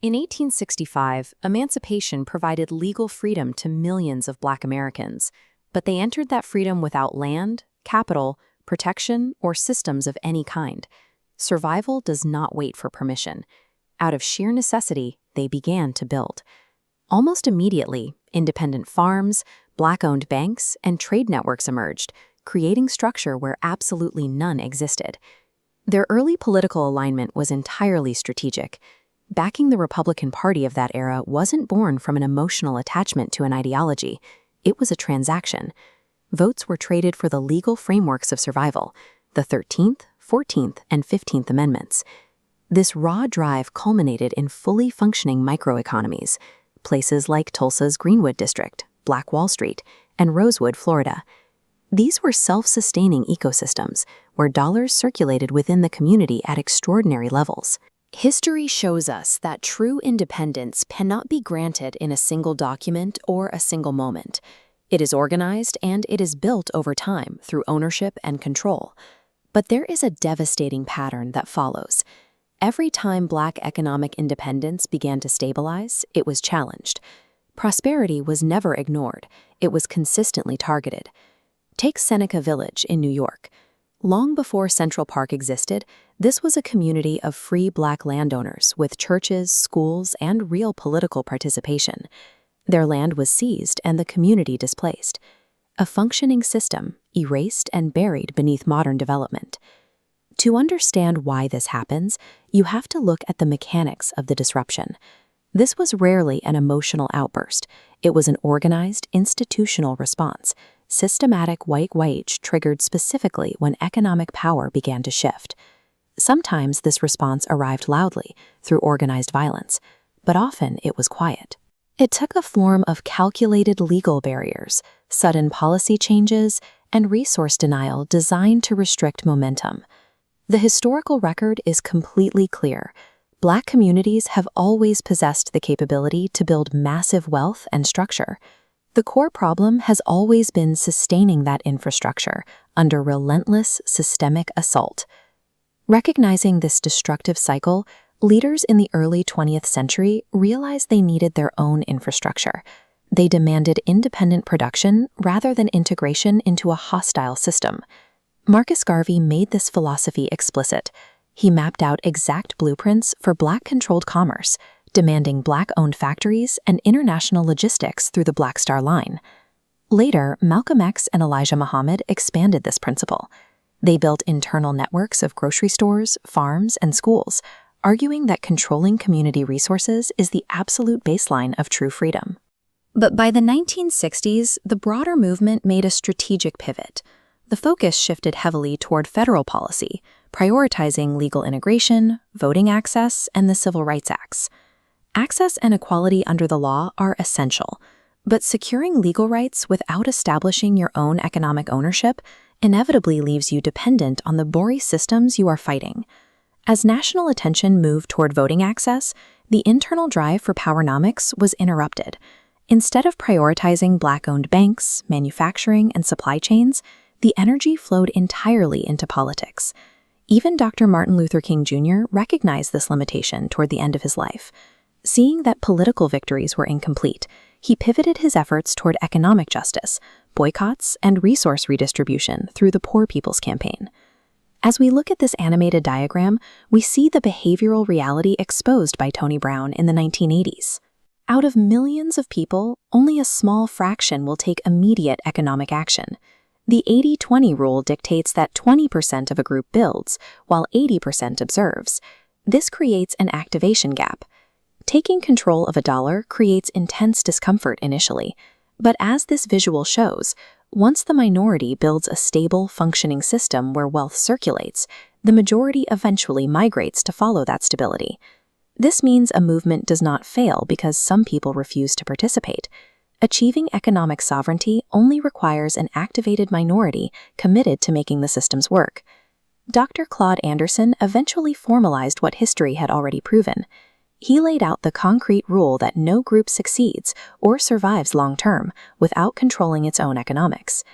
In 1865, emancipation provided legal freedom to millions of Black Americans, but they entered that freedom without land, capital, protection, or systems of any kind. Survival does not wait for permission. Out of sheer necessity, they began to build. Almost immediately, independent farms, Black-owned banks, and trade networks emerged, creating structure where absolutely none existed. Their early political alignment was entirely strategic. Backing the Republican Party of that era wasn't born from an emotional attachment to an ideology. It was a transaction. Votes were traded for the legal frameworks of survival, the 13th, 14th, and 15th Amendments. This raw drive culminated in fully functioning microeconomies, places like Tulsa's Greenwood District, Black Wall Street, and Rosewood, Florida. These were self-sustaining ecosystems where dollars circulated within the community at extraordinary levels. History shows us that true independence cannot be granted in a single document or a single moment. It is organized and it is built over time through ownership and control. But there is a devastating pattern that follows. Every time Black economic independence began to stabilize, it was challenged. Prosperity was never ignored. It was consistently targeted. Take Seneca Village in New York. Long before Central Park existed, this was a community of free Black landowners with churches, schools, and real political participation. Their land was seized and the community displaced. A functioning system, erased and buried beneath modern development. To understand why this happens, you have to look at the mechanics of the disruption. This was rarely an emotional outburst. It was an organized, institutional response. Systematic white wage triggered specifically when economic power began to shift. Sometimes this response arrived loudly, through organized violence, but often it was quiet. It took a form of calculated legal barriers, sudden policy changes, and resource denial designed to restrict momentum. The historical record is completely clear. Black communities have always possessed the capability to build massive wealth and structure. The core problem has always been sustaining that infrastructure under relentless systemic assault. Recognizing this destructive cycle, leaders in the early 20th century realized they needed their own infrastructure. They demanded independent production rather than integration into a hostile system. Marcus Garvey made this philosophy explicit. He mapped out exact blueprints for Black-controlled commerce, demanding Black-owned factories and international logistics through the Black Star Line. Later, Malcolm X and Elijah Muhammad expanded this principle. They built internal networks of grocery stores, farms, and schools, arguing that controlling community resources is the absolute baseline of true freedom. But by the 1960s, the broader movement made a strategic pivot. The focus shifted heavily toward federal policy, prioritizing legal integration, voting access, and the Civil Rights Acts. Access and equality under the law are essential, but securing legal rights without establishing your own economic ownership inevitably leaves you dependent on the Bory systems you are fighting. As national attention moved toward voting access, the internal drive for PowerNomics was interrupted. Instead of prioritizing Black-owned banks, manufacturing, and supply chains, the energy flowed entirely into politics. Even Dr. Martin Luther King Jr. recognized this limitation toward the end of his life. Seeing that political victories were incomplete, he pivoted his efforts toward economic justice, boycotts, and resource redistribution through the Poor People's Campaign. As we look at this animated diagram, we see the behavioral reality exposed by Tony Brown in the 1980s. Out of millions of people, only a small fraction will take immediate economic action. The 80-20 rule dictates that 20% of a group builds, while 80% observes. This creates an activation gap. Taking control of a dollar creates intense discomfort initially, but as this visual shows, once the minority builds a stable, functioning system where wealth circulates, the majority eventually migrates to follow that stability. This means a movement does not fail because some people refuse to participate. Achieving economic sovereignty only requires an activated minority committed to making the systems work. Dr. Claud Anderson eventually formalized what history had already proven. He laid out the concrete rule that no group succeeds or survives long-term without controlling its own economics.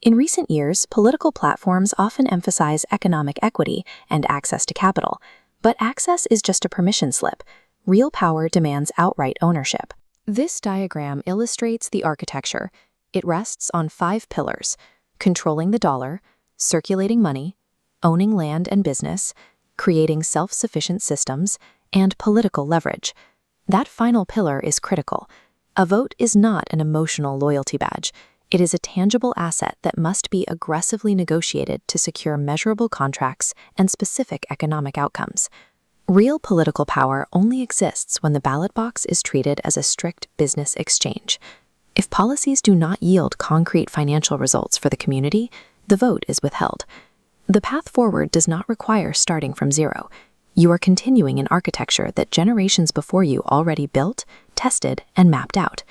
In recent years, political platforms often emphasize economic equity and access to capital, but access is just a permission slip. Real power demands outright ownership. This diagram illustrates the architecture. It rests on 5 pillars: controlling the dollar, circulating money, owning land and business, creating self-sufficient systems, and political leverage. That final pillar is critical. A vote is not an emotional loyalty badge. It is a tangible asset that must be aggressively negotiated to secure measurable contracts and specific economic outcomes. Real political power only exists when the ballot box is treated as a strict business exchange. If policies do not yield concrete financial results for the community, the vote is withheld. The path forward does not require starting from zero. You are continuing an architecture that generations before you already built, tested, and mapped out.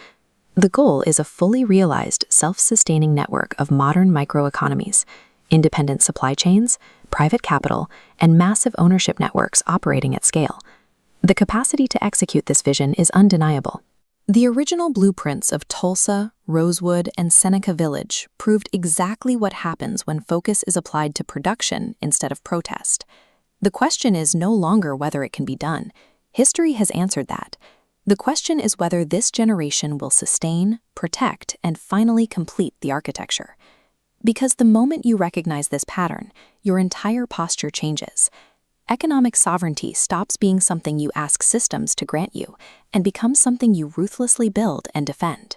The goal is a fully realized, self-sustaining network of modern microeconomies, independent supply chains, private capital, and massive ownership networks operating at scale. The capacity to execute this vision is undeniable. The original blueprints of Tulsa, Rosewood, and Seneca Village proved exactly what happens when focus is applied to production instead of protest. The question is no longer whether it can be done. History has answered that. The question is whether this generation will sustain, protect, and finally complete the architecture. Because the moment you recognize this pattern, your entire posture changes. Economic sovereignty stops being something you ask systems to grant you and becomes something you ruthlessly build and defend.